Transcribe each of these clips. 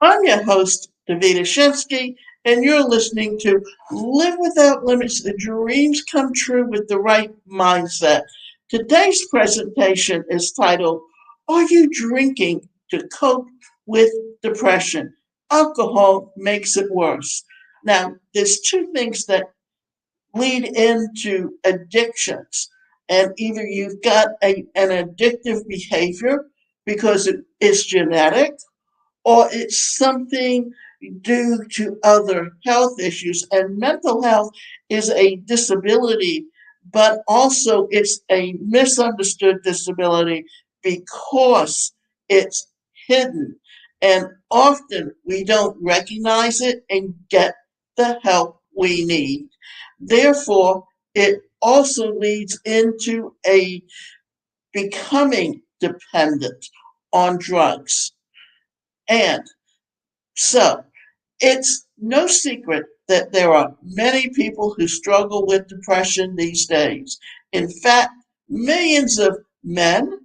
I'm your host, Davida Shinsky, and you're listening to Live Without Limits, the Dreams Come True with the Right Mindset. Today's presentation is titled, Are You Drinking to Cope with Depression? Alcohol makes it worse. Now, there's two things that lead into addictions. And either you've got an addictive behavior because it is genetic, or it's something due to other health issues. And mental health is a disability, but also it's a misunderstood disability because it's hidden. And often we don't recognize it and get the help we need. Therefore, it also leads into a becoming dependent on drugs. And so it's no secret that there are many people who struggle with depression these days. In fact, millions of men,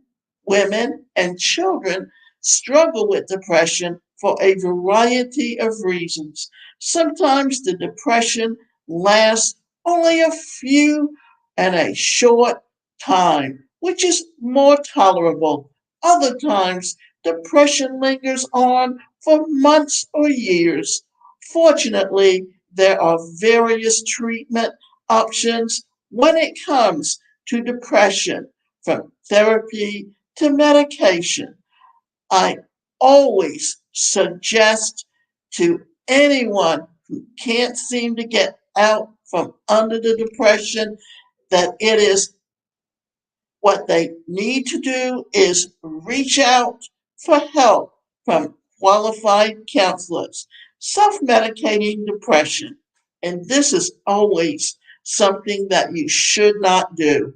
women, and children struggle with depression for a variety of reasons. Sometimes the depression lasts only a few and a short time, which is more tolerable. Other times, depression lingers on for months or years. Fortunately, there are various treatment options when it comes to depression, from therapy to medication. I always suggest to anyone who can't seem to get out from under the depression that it is what they need to do is reach out for help from qualified counselors. Self medicating depression, and this is always something that you should not do.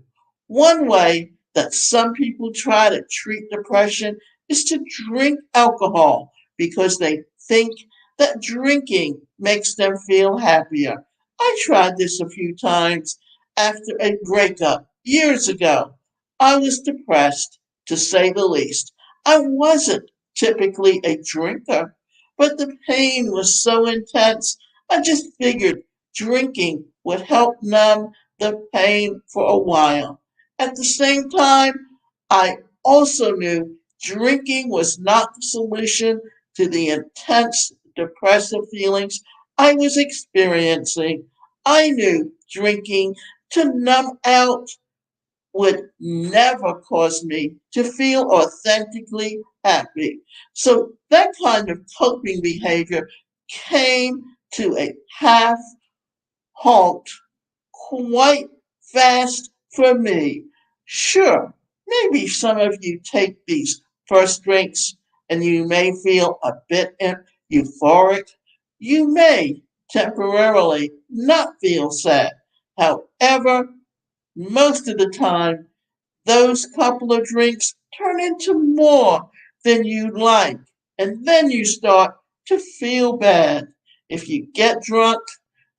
One way that some people try to treat depression is to drink alcohol because they think that drinking makes them feel happier. I tried this a few times after a breakup years ago. I was depressed, to say the least. I wasn't typically a drinker, but the pain was so intense, I just figured drinking would help numb the pain for a while. At the same time, I also knew drinking was not the solution to the intense depressive feelings I was experiencing. I knew drinking to numb out would never cause me to feel authentically happy. So that kind of coping behavior came to a half halt quite fast for me. Sure, maybe some of you take these first drinks and you may feel a bit euphoric. You may temporarily not feel sad. However, most of the time, those couple of drinks turn into more than you'd like. And then you start to feel bad. If you get drunk,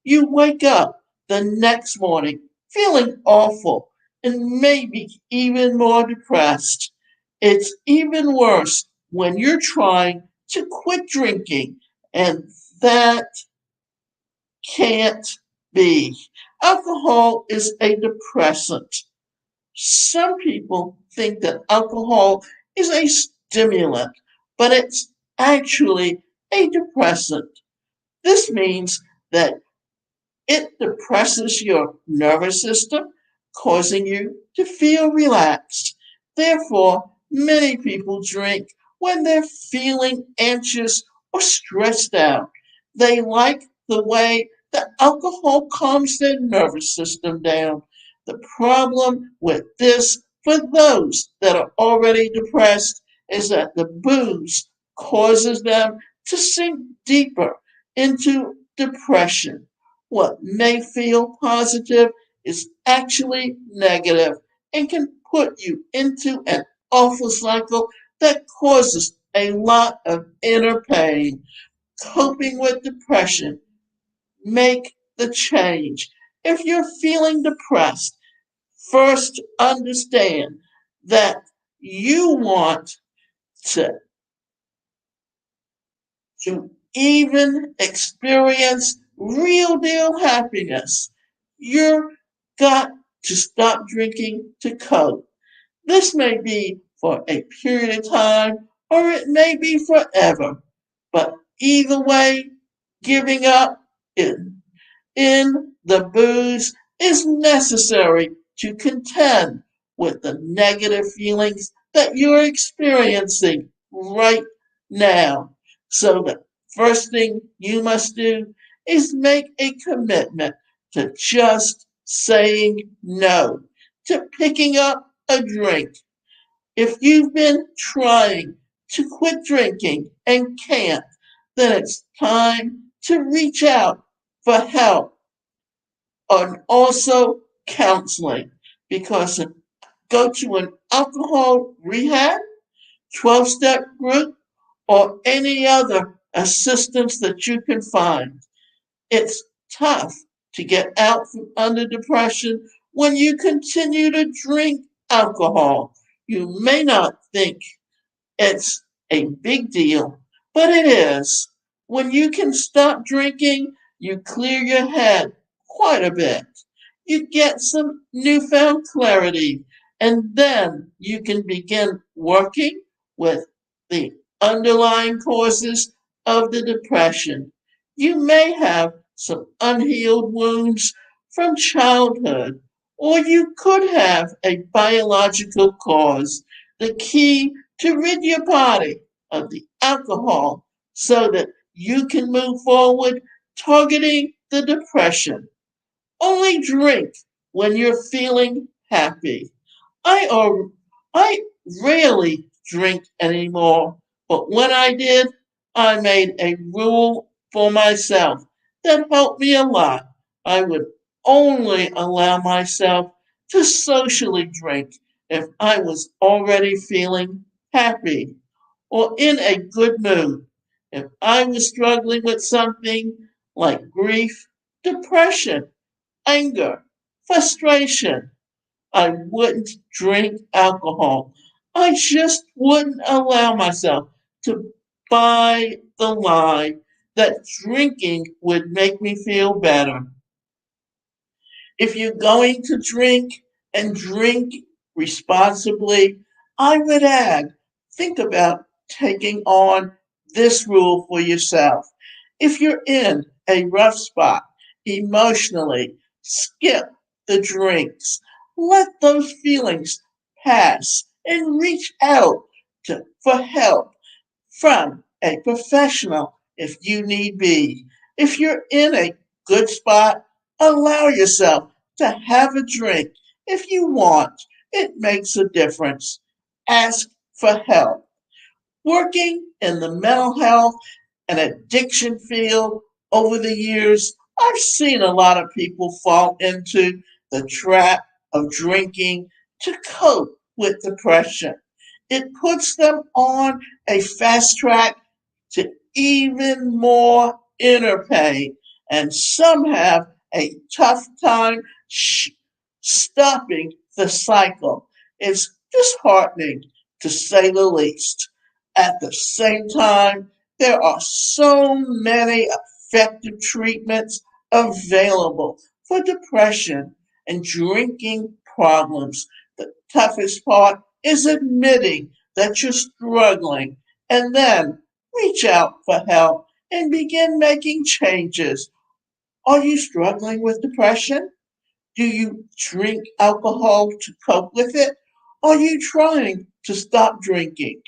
you wake up the next morning feeling awful and maybe even more depressed. It's even worse when you're trying to quit drinking, and that can't be. Alcohol is a depressant. Some people think that alcohol is a stimulant, but it's actually a depressant. This means that it depresses your nervous system, causing you to feel relaxed. Therefore, many people drink when they're feeling anxious or stressed out. They like the way that alcohol calms their nervous system down. The problem with this for those that are already depressed is that the booze causes them to sink deeper into depression. What may feel positive is actually negative and can put you into an awful cycle that causes a lot of inner pain. Coping with depression, make the change. If you're feeling depressed, first understand that you want to to even experience real deal happiness. You've got to stop drinking to cope. This may be for a period of time or it may be forever. But either way, giving up in the booze is necessary to contend with the negative feelings that you're experiencing right now. So the first thing you must do is make a commitment to just saying no to picking up a drink. If you've been trying to quit drinking and can't, then it's time to reach out for help and also counseling because go to an alcohol rehab, 12-step group, or any other assistance that you can find. It's tough to get out from under depression when you continue to drink alcohol. You may not think it's a big deal, but it is. When you can stop drinking, you clear your head quite a bit. You get some newfound clarity, and then you can begin working with the underlying causes of the depression. You may have some unhealed wounds from childhood, or you could have a biological cause. The key to rid your body of the alcohol so that you can move forward targeting the depression. Only drink when you're feeling happy. I rarely drink anymore, but when I did, I made a rule for myself that helped me a lot. I would only allow myself to socially drink if I was already feeling happy or in a good mood. If I was struggling with something like grief, depression, anger, frustration, I wouldn't drink alcohol. I just wouldn't allow myself to buy the lie that drinking would make me feel better. If you're going to drink and drink responsibly, I would add, think about taking on this rule for yourself. If you're in a rough spot emotionally, skip the drinks. Let those feelings pass and reach out for help from a professional if you need be. If you're in a good spot, allow yourself to have a drink if you want. It makes a difference. Ask for help. Working in the mental health and addiction field over the years, I've seen a lot of people fall into the trap of drinking to cope with depression. It puts them on a fast track to even more inner pain, and some have a tough time stopping the cycle. It's disheartening to say the least. At the same time, there are so many effective treatments available for depression and drinking problems. The toughest part is admitting that you're struggling and then reach out for help and begin making changes. Are you struggling with depression? Do you drink alcohol to cope with it? Are you trying to stop drinking?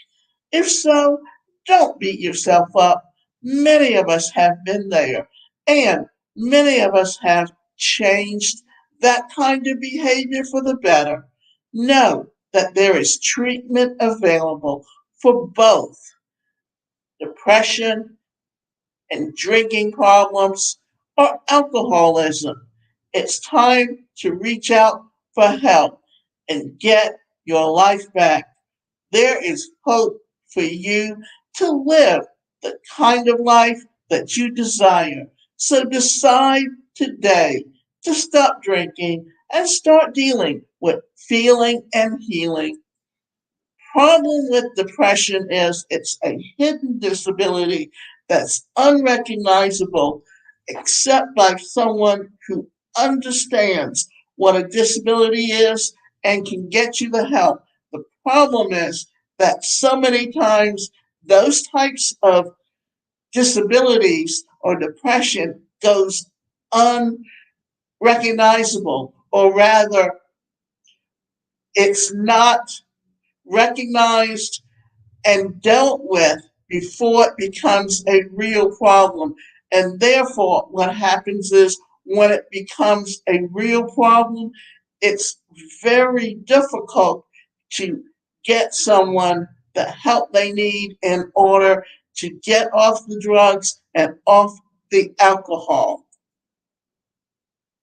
If so, don't beat yourself up. Many of us have been there, and many of us have changed that kind of behavior for the better. Know that there is treatment available for both depression and drinking problems or alcoholism. It's time to reach out for help and get your life back. There is hope for you to live the kind of life that you desire. So decide today to stop drinking and start dealing with feeling and healing. Problem with depression is it's a hidden disability that's unrecognizable except by someone who understands what a disability is and can get you the help. The problem is that so many times those types of disabilities or depression goes unrecognizable, or rather, it's not recognized and dealt with before it becomes a real problem. And therefore, what happens is when it becomes a real problem, it's very difficult to get someone the help they need in order to get off the drugs and off the alcohol.